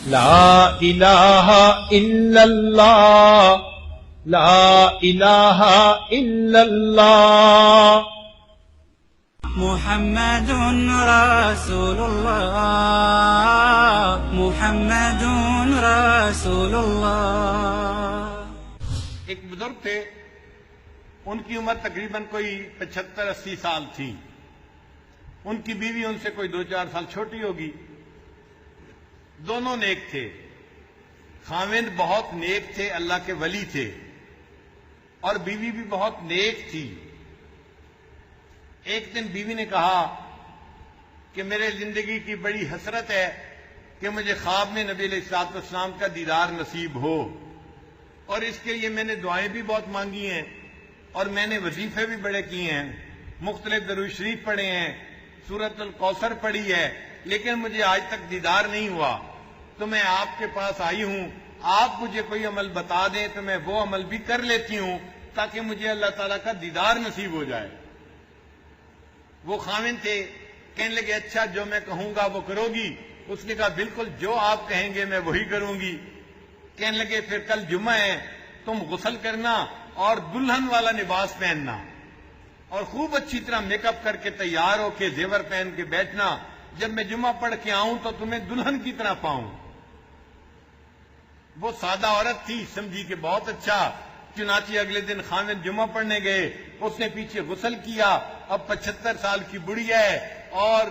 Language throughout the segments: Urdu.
لا الہ الا اللہ لا الہ الا اللہ محمد رسول اللہ محمد رسول اللہ۔ ایک بزرگ تھے، ان کی عمر تقریباً کوئی 75-80 سال تھی۔ ان کی بیوی ان سے کوئی 2-4 سال چھوٹی ہوگی۔ دونوں نیک تھے، خاوند بہت نیک تھے، اللہ کے ولی تھے، اور بیوی بھی بہت نیک تھی۔ ایک دن بیوی نے کہا کہ میرے زندگی کی بڑی حسرت ہے کہ مجھے خواب میں نبی علیہ الصلوۃ والسلام کا دیدار نصیب ہو، اور اس کے لیے میں نے دعائیں بھی بہت مانگی ہیں، اور میں نے وظیفے بھی بڑے کیے ہیں، مختلف درود شریف پڑھے ہیں، سورۃ الکوثر پڑھی ہے، لیکن مجھے آج تک دیدار نہیں ہوا۔ تو میں آپ کے پاس آئی ہوں، آپ مجھے کوئی عمل بتا دیں تو میں وہ عمل بھی کر لیتی ہوں تاکہ مجھے اللہ تعالیٰ کا دیدار نصیب ہو جائے۔ وہ خاوند تھے، کہنے لگے اچھا جو میں کہوں گا وہ کرو گی؟ اس نے کہا بالکل جو آپ کہیں گے میں وہی کروں گی۔ کہنے لگے پھر کل جمعہ ہے، تم غسل کرنا اور دلہن والا لباس پہننا، اور خوب اچھی طرح میک اپ کر کے تیار ہو کے زیور پہن کے بیٹھنا، جب میں جمعہ پڑھ کے آؤں تو تمہیں دلہن کی طرح پاؤں۔ وہ سادہ عورت تھی، سمجھی کہ بہت اچھا۔ چنانچہ اگلے دن خاوند جمعہ پڑھنے گئے، اس نے پیچھے غسل کیا، اب 75 سال کی بڑھیا ہے، اور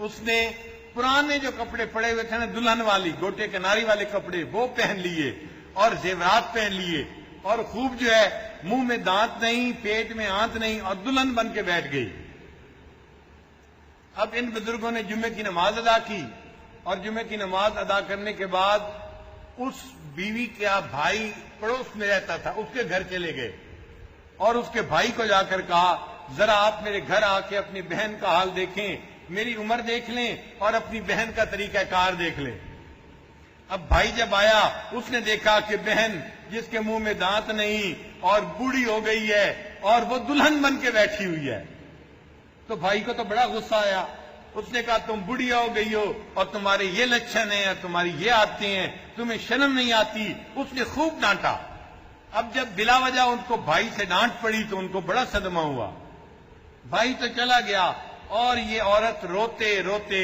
اس نے پرانے جو کپڑے پڑے ہوئے تھے نا دلہن والی گوٹے کناری والے کپڑے وہ پہن لیے اور زیورات پہن لیے، اور خوب جو ہے منہ میں دانت نہیں، پیٹ میں آنت نہیں، اور دلہن بن کے بیٹھ گئی۔ اب ان بزرگوں نے جمعے کی نماز ادا کی، اور جمعے کی نماز ادا کرنے کے بعد اس بیوی کا بھائی پڑوس میں رہتا تھا، اس کے گھر چلے گئے، اور اس کے بھائی کو جا کر کہا ذرا آپ میرے گھر آ کے اپنی بہن کا حال دیکھیں، میری عمر دیکھ لیں اور اپنی بہن کا طریقہ کار دیکھ لیں۔ اب بھائی جب آیا، اس نے دیکھا کہ بہن جس کے منہ میں دانت نہیں اور بوڑھی ہو گئی ہے، اور وہ دلہن بن کے بیٹھی ہوئی ہے، تو بھائی کو تو بڑا غصہ آیا۔ اس نے کہا تم بڑھیا ہو گئی ہو اور تمہارے یہ لچھن ہیں، تمہاری یہ عادتیں ہیں، تمہیں شرم نہیں آتی۔ اس نے خوب ڈانٹا۔ اب جب بلا وجہ ان کو بھائی سے ڈانٹ پڑی تو ان کو بڑا صدمہ ہوا۔ بھائی تو چلا گیا، اور یہ عورت روتے روتے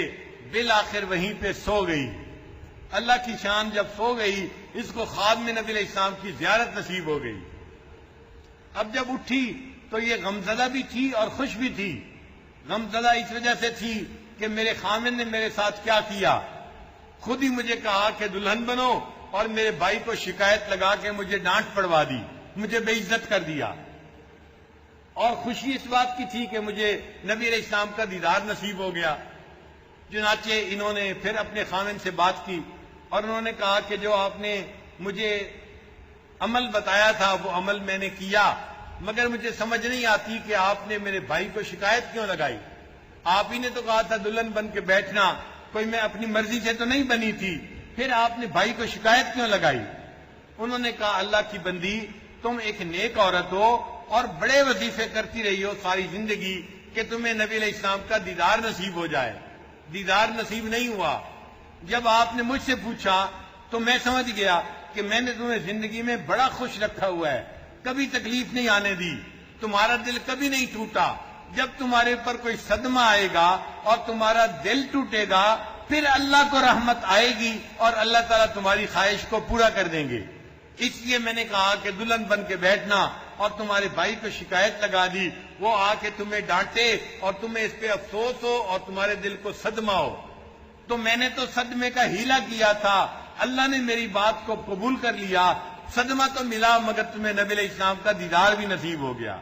بالآخر وہیں پہ سو گئی۔ اللہ کی شان، جب سو گئی اس کو خواب میں نبی علیہ السلام کی زیارت نصیب ہو گئی۔ اب جب اٹھی تو یہ غمزدہ بھی تھی اور خوش بھی تھی۔ غمزدہ اس وجہ سے تھی کہ میرے خاوند نے میرے ساتھ کیا کیا، خود ہی مجھے کہا کہ دلہن بنو، اور میرے بھائی کو شکایت لگا کے مجھے ڈانٹ پڑوا دی، مجھے بے عزت کر دیا۔ اور خوشی اس بات کی تھی کہ مجھے نبی علیہ السلام کا دیدار نصیب ہو گیا۔ چنانچہ انہوں نے پھر اپنے خاوند سے بات کی، اور انہوں نے کہا کہ جو آپ نے مجھے عمل بتایا تھا وہ عمل میں نے کیا، مگر مجھے سمجھ نہیں آتی کہ آپ نے میرے بھائی کو شکایت کیوں لگائی۔ آپ ہی نے تو کہا تھا دلہن بن کے بیٹھنا، کوئی میں اپنی مرضی سے تو نہیں بنی تھی، پھر آپ نے بھائی کو شکایت کیوں لگائی؟ انہوں نے کہا اللہ کی بندی، تم ایک نیک عورت ہو اور بڑے وظیفے کرتی رہی ہو ساری زندگی کہ تمہیں نبی علیہ السلام کا دیدار نصیب ہو جائے، دیدار نصیب نہیں ہوا۔ جب آپ نے مجھ سے پوچھا تو میں سمجھ گیا کہ میں نے تمہیں زندگی میں بڑا خوش رکھا ہوا ہے، کبھی تکلیف نہیں آنے دی، تمہارا دل کبھی نہیں ٹوٹا۔ جب تمہارے پر کوئی صدمہ آئے گا اور تمہارا دل ٹوٹے گا، پھر اللہ کو رحمت آئے گی اور اللہ تعالیٰ تمہاری خواہش کو پورا کر دیں گے۔ اس لیے میں نے کہا کہ دلہن بن کے بیٹھنا، اور تمہارے بھائی کو شکایت لگا دی، وہ آ کے تمہیں ڈانٹے اور تمہیں اس پہ افسوس ہو اور تمہارے دل کو صدمہ ہو، تو میں نے تو صدمے کا ہیلہ کیا تھا، اللہ نے میری بات کو قبول کر لیا، صدمہ تو ملا مگر تمہیں نبی علیہ السلام کا دیدار بھی نصیب ہو گیا۔